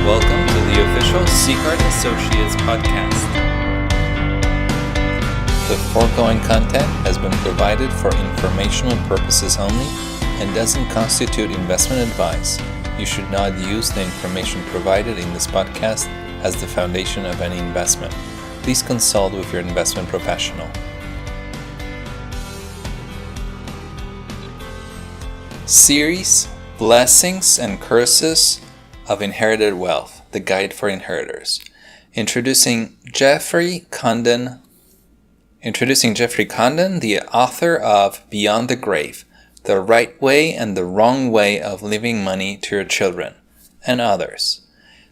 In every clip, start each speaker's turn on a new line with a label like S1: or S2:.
S1: Welcome to the official Seagard Associates podcast. The foregoing content has been provided for informational purposes only and doesn't constitute investment advice. You should not use the information provided in this podcast as the foundation of any investment. Please consult with your investment professional. Series, Blessings and Curses of Inherited Wealth, the Guide for Inheritors. Introducing Jeffrey Condon, the author of Beyond the Grave, The Right Way and the Wrong Way of Leaving Money to Your Children, and others.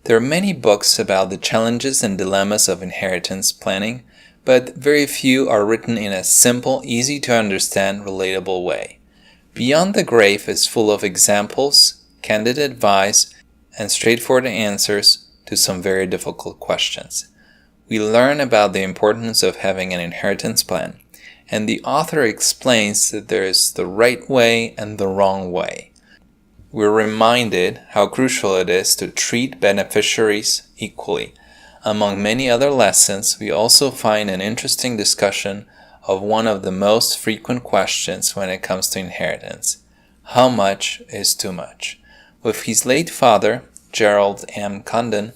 S1: There are many books about the challenges and dilemmas of inheritance planning, but very few are written in a simple, easy to understand, relatable way. Beyond the Grave is full of examples, candid advice, and straightforward answers to some very difficult questions. We learn about the importance of having an inheritance plan, and the author explains that there is the right way and the wrong way. We're reminded how crucial it is to treat beneficiaries equally. Among many other lessons, we also find an interesting discussion of one of the most frequent questions when it comes to inheritance: how much is too much? With his late father, Gerald M. Condon,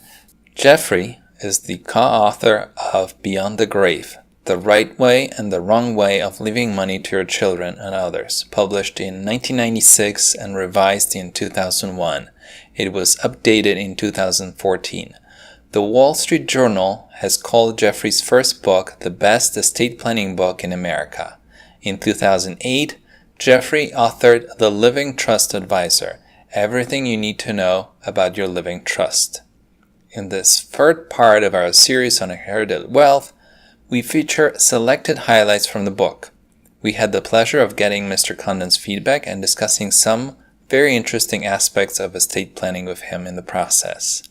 S1: Jeffrey is the co-author of Beyond the Grave, The Right Way and the Wrong Way of Leaving Money to Your Children and Others, published in 1996 and revised in 2001. It was updated in 2014. The Wall Street Journal has called Jeffrey's first book the best estate planning book in America. In 2008, Jeffrey authored The Living Trust Advisor, Everything You Need to Know About Your Living Trust. In this third part of our series on inherited wealth, we feature selected highlights from the book. We had the pleasure of getting Mr. Condon's feedback and discussing some very interesting aspects of estate planning with him in the process.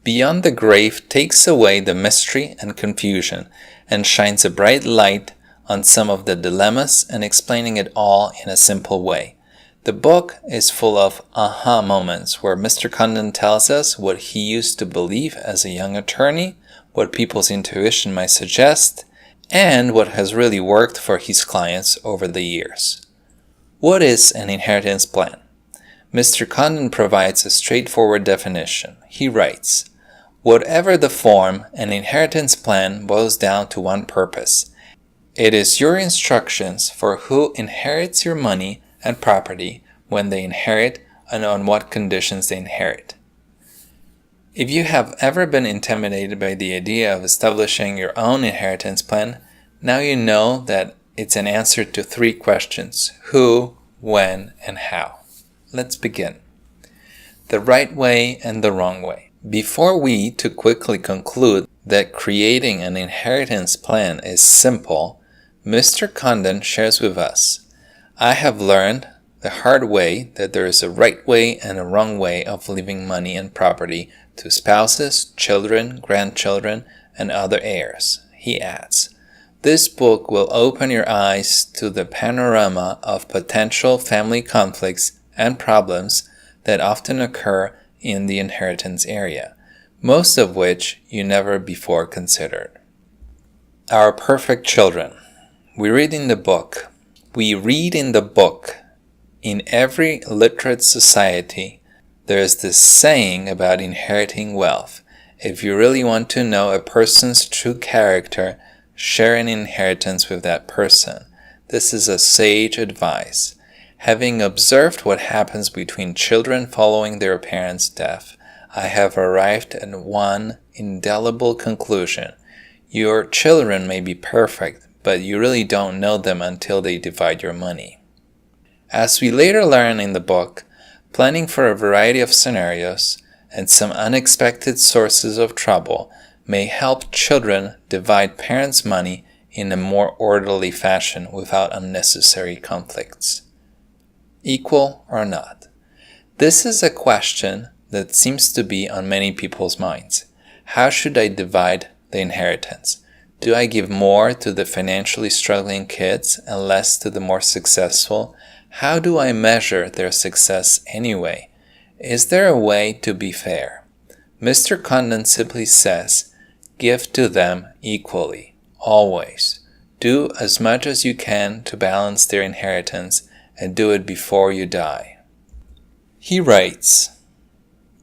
S1: Beyond the Grave takes away the mystery and confusion and shines a bright light on some of the dilemmas and explaining it all in a simple way. The book is full of aha moments where Mr. Condon tells us what he used to believe as a young attorney, what people's intuition might suggest, and what has really worked for his clients over the years. What is an inheritance plan? Mr. Condon provides a straightforward definition. He writes, "Whatever the form, an inheritance plan boils down to one purpose. It is your instructions for who inherits your money and property, when they inherit, and on what conditions they inherit." If you have ever been intimidated by the idea of establishing your own inheritance plan, now you know that it's an answer to three questions: who, when, and how. Let's begin. The right way and the wrong way. Before we too quickly conclude that creating an inheritance plan is simple, Mr. Condon shares with us, "I have learned the hard way that there is a right way and a wrong way of leaving money and property to spouses, children, grandchildren, and other heirs." He adds, "This book will open your eyes to the panorama of potential family conflicts and problems that often occur in the inheritance area, most of which you never before considered." Our perfect children. We read in the book, in every literate society, there is this saying about inheriting wealth: if you really want to know a person's true character, share an inheritance with that person. This is a sage advice. Having observed what happens between children following their parents' death, I have arrived at one indelible conclusion. Your children may be perfect, but you really don't know them until they divide your money. As we later learn in the book, planning for a variety of scenarios and some unexpected sources of trouble may help children divide parents' money in a more orderly fashion without unnecessary conflicts. Equal or not? This is a question that seems to be on many people's minds. How should I divide the inheritance? Do I give more to the financially struggling kids and less to the more successful? How do I measure their success anyway? Is there a way to be fair? Mr. Condon simply says, give to them equally, always. Do as much as you can to balance their inheritance, and do it before you die. He writes,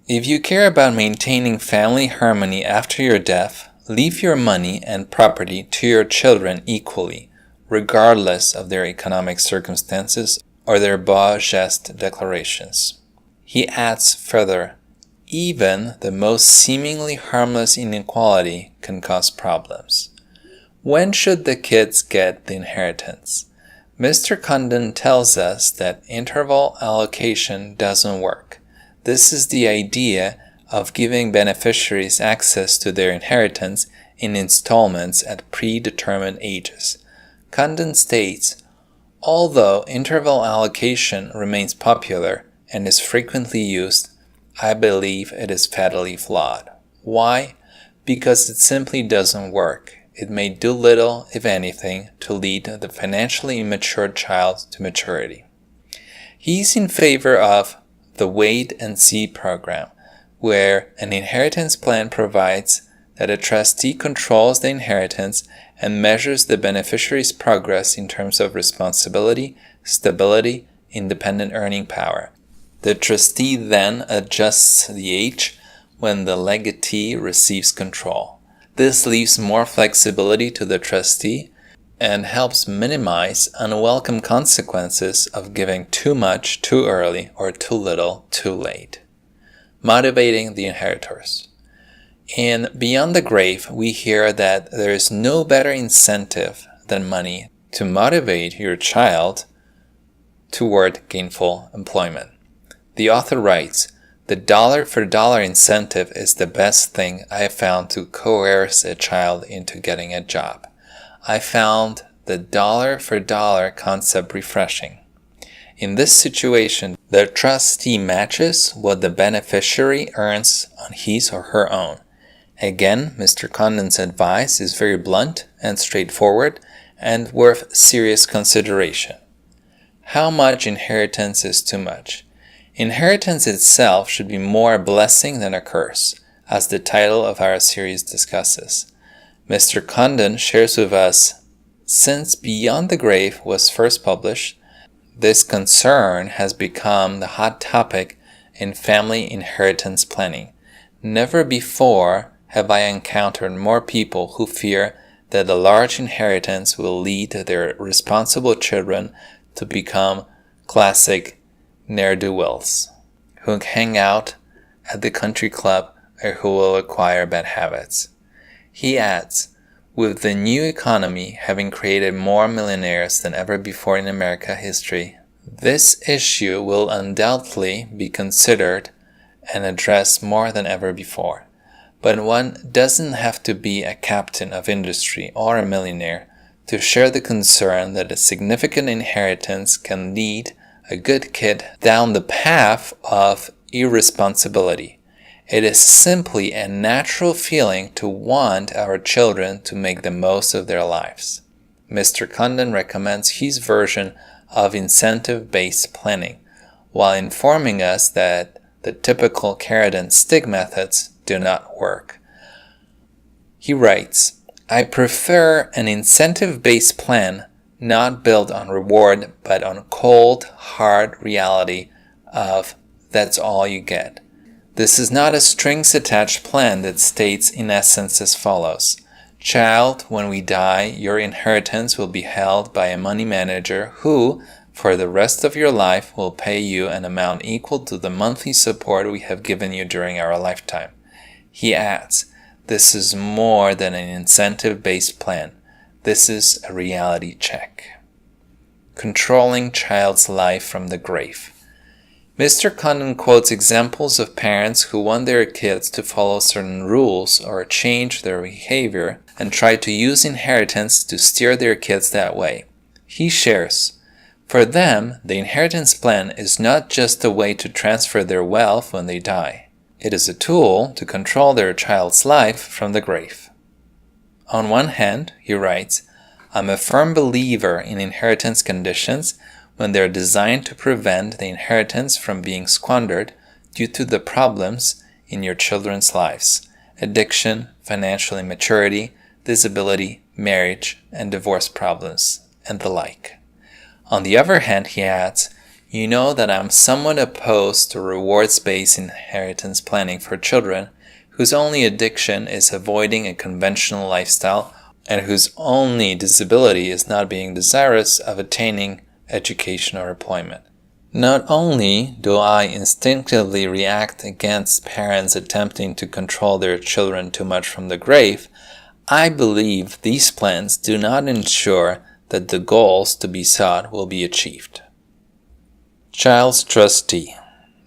S1: if you care about maintaining family harmony after your death, leave your money and property to your children equally, regardless of their economic circumstances or their beau geste declarations. He adds further, even the most seemingly harmless inequality can cause problems. When should the kids get the inheritance? Mr. Condon tells us that interval allocation doesn't work. This is the idea of giving beneficiaries access to their inheritance in installments at predetermined ages. Condon states, although interval allocation remains popular and is frequently used, I believe it is fatally flawed. Why? Because it simply doesn't work. It may do little, if anything, to lead the financially immature child to maturity. He's in favor of the wait and see program, where an inheritance plan provides that a trustee controls the inheritance and measures the beneficiary's progress in terms of responsibility, stability, independent earning power. The trustee then adjusts the age when the legatee receives control. This leaves more flexibility to the trustee and helps minimize unwelcome consequences of giving too much too early or too little too late. Motivating the inheritors. In Beyond the Grave, we hear that there is no better incentive than money to motivate your child toward gainful employment. The author writes, the dollar-for-dollar incentive is the best thing I have found to coerce a child into getting a job. I found the dollar-for-dollar concept refreshing. In this situation, the trustee matches what the beneficiary earns on his or her own. Again, Mr. Condon's advice is very blunt and straightforward and worth serious consideration. How much inheritance is too much? Inheritance itself should be more a blessing than a curse, as the title of our series discusses. Mr. Condon shares with us, since Beyond the Grave was first published, this concern has become the hot topic in family inheritance planning. Never before have I encountered more people who fear that a large inheritance will lead their responsible children to become classic ne'er-do-wells, who hang out at the country club or who will acquire bad habits. He adds, with the new economy having created more millionaires than ever before in American history, this issue will undoubtedly be considered and addressed more than ever before. But one doesn't have to be a captain of industry or a millionaire to share the concern that a significant inheritance can lead a good kid down the path of irresponsibility. It is simply a natural feeling to want our children to make the most of their lives. Mr. Condon recommends his version of incentive-based planning, while informing us that the typical carrot and stick methods do not work. He writes, I prefer an incentive-based plan not built on reward, but on cold, hard reality of that's all you get. This is not a strings-attached plan that states in essence as follows. Child, when we die, your inheritance will be held by a money manager who, for the rest of your life, will pay you an amount equal to the monthly support we have given you during our lifetime. He adds, this is more than an incentive-based plan. This is a reality check. Controlling child's life from the grave. Mr. Condon quotes examples of parents who want their kids to follow certain rules or change their behavior and try to use inheritance to steer their kids that way. He shares, for them, the inheritance plan is not just a way to transfer their wealth when they die. It is a tool to control their child's life from the grave. On one hand, he writes, I'm a firm believer in inheritance conditions when they're designed to prevent the inheritance from being squandered due to the problems in your children's lives: addiction, financial immaturity, disability, marriage and divorce problems, and the like. On the other hand, he adds, you know that I'm somewhat opposed to rewards-based inheritance planning for children whose only addiction is avoiding a conventional lifestyle and whose only disability is not being desirous of attaining education or employment. Not only do I instinctively react against parents attempting to control their children too much from the grave, I believe these plans do not ensure that the goals to be sought will be achieved. Child's trustee.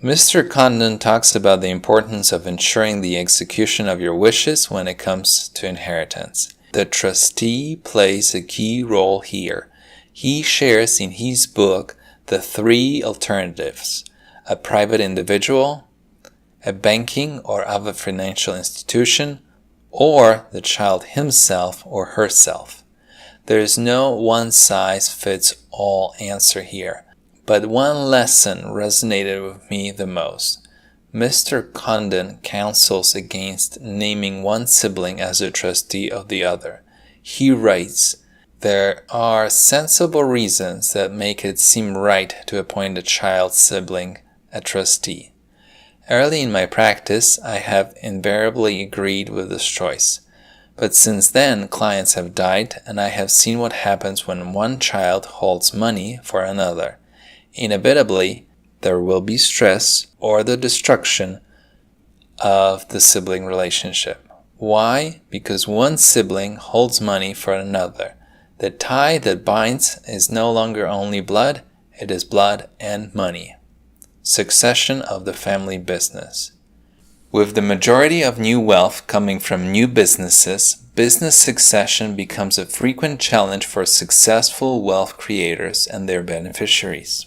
S1: Mr. Condon talks about the importance of ensuring the execution of your wishes when it comes to inheritance. The trustee plays a key role here. He shares in his book the three alternatives: a private individual, a banking or other financial institution, or the child himself or herself. There is no one-size-fits-all answer here, but one lesson resonated with me the most. Mr. Condon counsels against naming one sibling as a trustee of the other. He writes, there are sensible reasons that make it seem right to appoint a child sibling a trustee. Early in my practice, I have invariably agreed with this choice. But since then, clients have died, and I have seen what happens when one child holds money for another. Inevitably, there will be stress or the destruction of the sibling relationship. Why? Because one sibling holds money for another. The tie that binds is no longer only blood, it is blood and money. Succession of the family business. With the majority of new wealth coming from new businesses, business succession becomes a frequent challenge for successful wealth creators and their beneficiaries.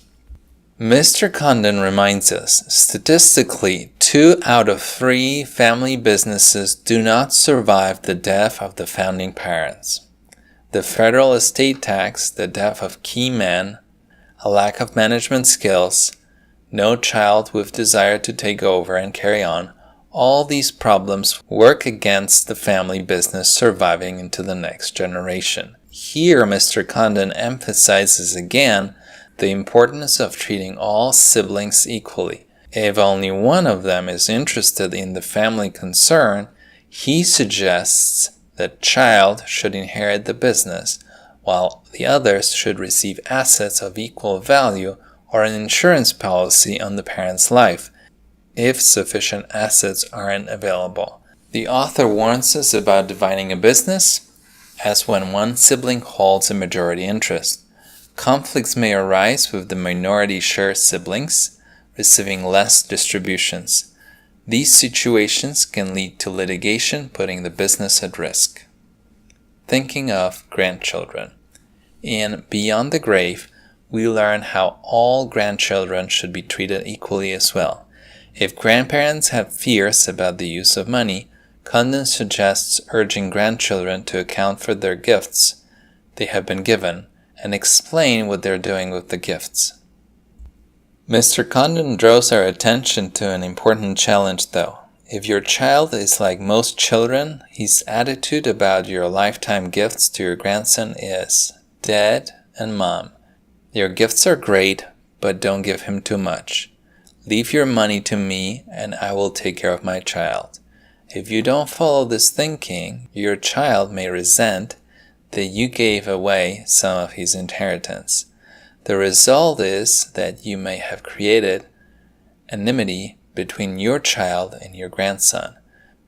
S1: Mr. Condon reminds us, statistically, 2 out of 3 family businesses do not survive the death of the founding parents. The federal estate tax, the death of key men, a lack of management skills, no child with desire to take over and carry on, all these problems work against the family business surviving into the next generation. Here, Mr. Condon emphasizes again the importance of treating all siblings equally. If only one of them is interested in the family concern, he suggests that child should inherit the business, while the others should receive assets of equal value or an insurance policy on the parent's life, if sufficient assets aren't available. The author warns us about dividing a business as when one sibling holds a majority interest. Conflicts may arise with the minority share siblings receiving less distributions. These situations can lead to litigation, putting the business at risk. Thinking of grandchildren. In Beyond the Grave, we learn how all grandchildren should be treated equally as well. If grandparents have fears about the use of money, Condon suggests urging grandchildren to account for their gifts they have been given and explain what they're doing with the gifts. Mr. Condon draws our attention to an important challenge though. If your child is like most children, his attitude about your lifetime gifts to your grandson is, Dad and Mom, your gifts are great, but don't give him too much. Leave your money to me and I will take care of my child. If you don't follow this thinking, your child may resent that you gave away some of his inheritance. The result is that you may have created enmity between your child and your grandson.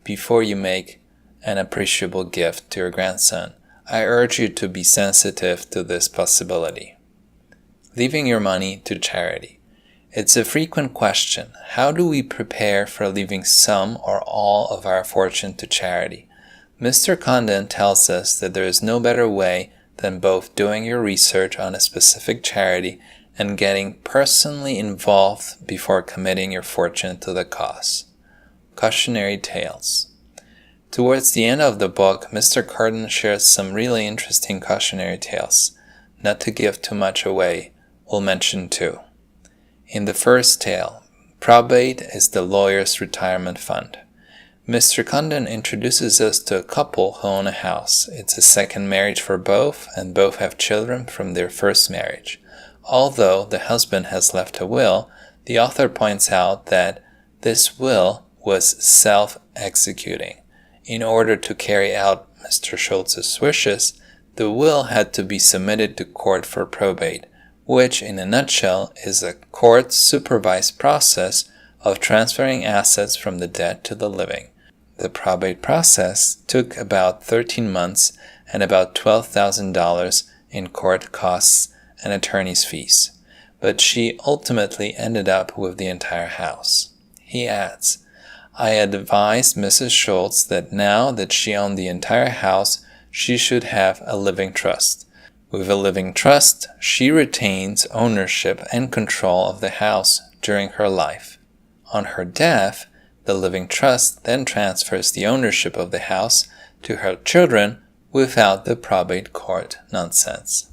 S1: Before you make an appreciable gift to your grandson, I urge you to be sensitive to this possibility. Leaving your money to charity. It's a frequent question. How do we prepare for leaving some or all of our fortune to charity? Mr. Condon tells us that there is no better way than both doing your research on a specific charity and getting personally involved before committing your fortune to the cause. Cautionary Tales. Towards the end of the book, Mr. Condon shares some really interesting cautionary tales. Not to give too much away, we'll mention 2. In the first tale, Probate is the lawyer's retirement fund. Mr. Condon introduces us to a couple who own a house. It's a second marriage for both, and both have children from their first marriage. Although the husband has left a will, the author points out that this will was self-executing. In order to carry out Mr. Schultz's wishes, the will had to be submitted to court for probate, which in a nutshell is a court-supervised process of transferring assets from the dead to the living. The probate process took about 13 months and about $12,000 in court costs and attorney's fees, but she ultimately ended up with the entire house. He adds, I advised Mrs. Schultz that now that she owned the entire house, she should have a living trust. With a living trust, she retains ownership and control of the house during her life. On her death, the living trust then transfers the ownership of the house to her children without the probate court nonsense.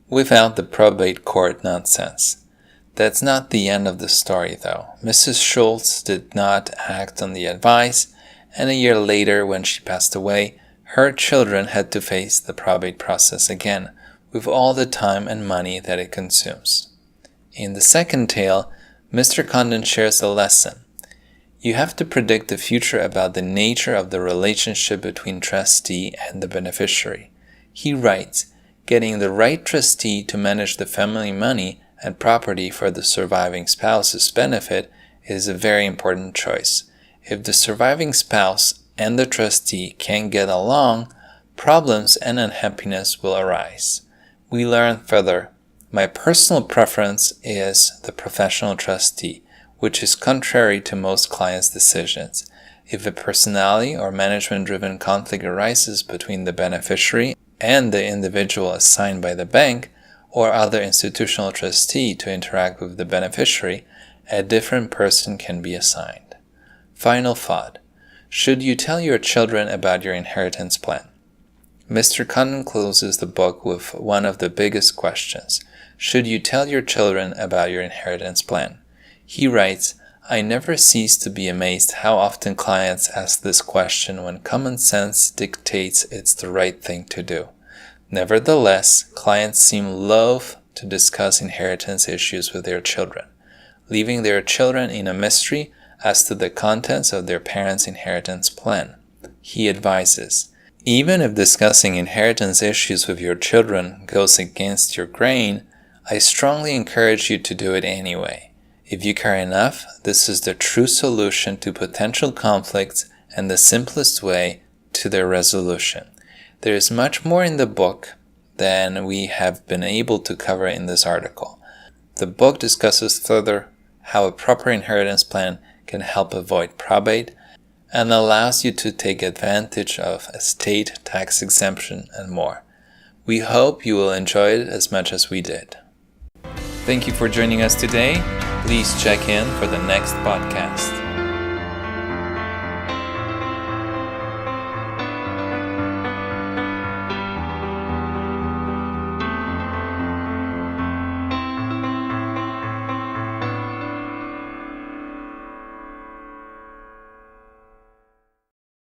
S1: Without the probate court nonsense. That's not the end of the story, though. Mrs. Schultz did not act on the advice, and a year later, when she passed away, her children had to face the probate process again, with all the time and money that it consumes. In the second tale, Mr. Condon shares a lesson. You have to predict the future about the nature of the relationship between trustee and the beneficiary. He writes, getting the right trustee to manage the family money and property for the surviving spouse's benefit is a very important choice. If the surviving spouse and the trustee can't get along, problems and unhappiness will arise. We learn further. My personal preference is the professional trustee, which is contrary to most clients' decisions. If a personality or management-driven conflict arises between the beneficiary and the individual assigned by the bank or other institutional trustee to interact with the beneficiary, a different person can be assigned. Final thought. Should you tell your children about your inheritance plan? Mr. Condon closes the book with one of the biggest questions. Should you tell your children about your inheritance plan? He writes, I never cease to be amazed how often clients ask this question when common sense dictates it's the right thing to do. Nevertheless, clients seem loath to discuss inheritance issues with their children, leaving their children in a mystery as to the contents of their parents' inheritance plan. He advises, even if discussing inheritance issues with your children goes against your grain, I strongly encourage you to do it anyway. If you care enough, this is the true solution to potential conflicts and the simplest way to their resolution. There is much more in the book than we have been able to cover in this article. The book discusses further how a proper inheritance plan can help avoid probate and allows you to take advantage of estate tax exemption and more. We hope you will enjoy it as much as we did. Thank you for joining us today. Please check in for the next podcast.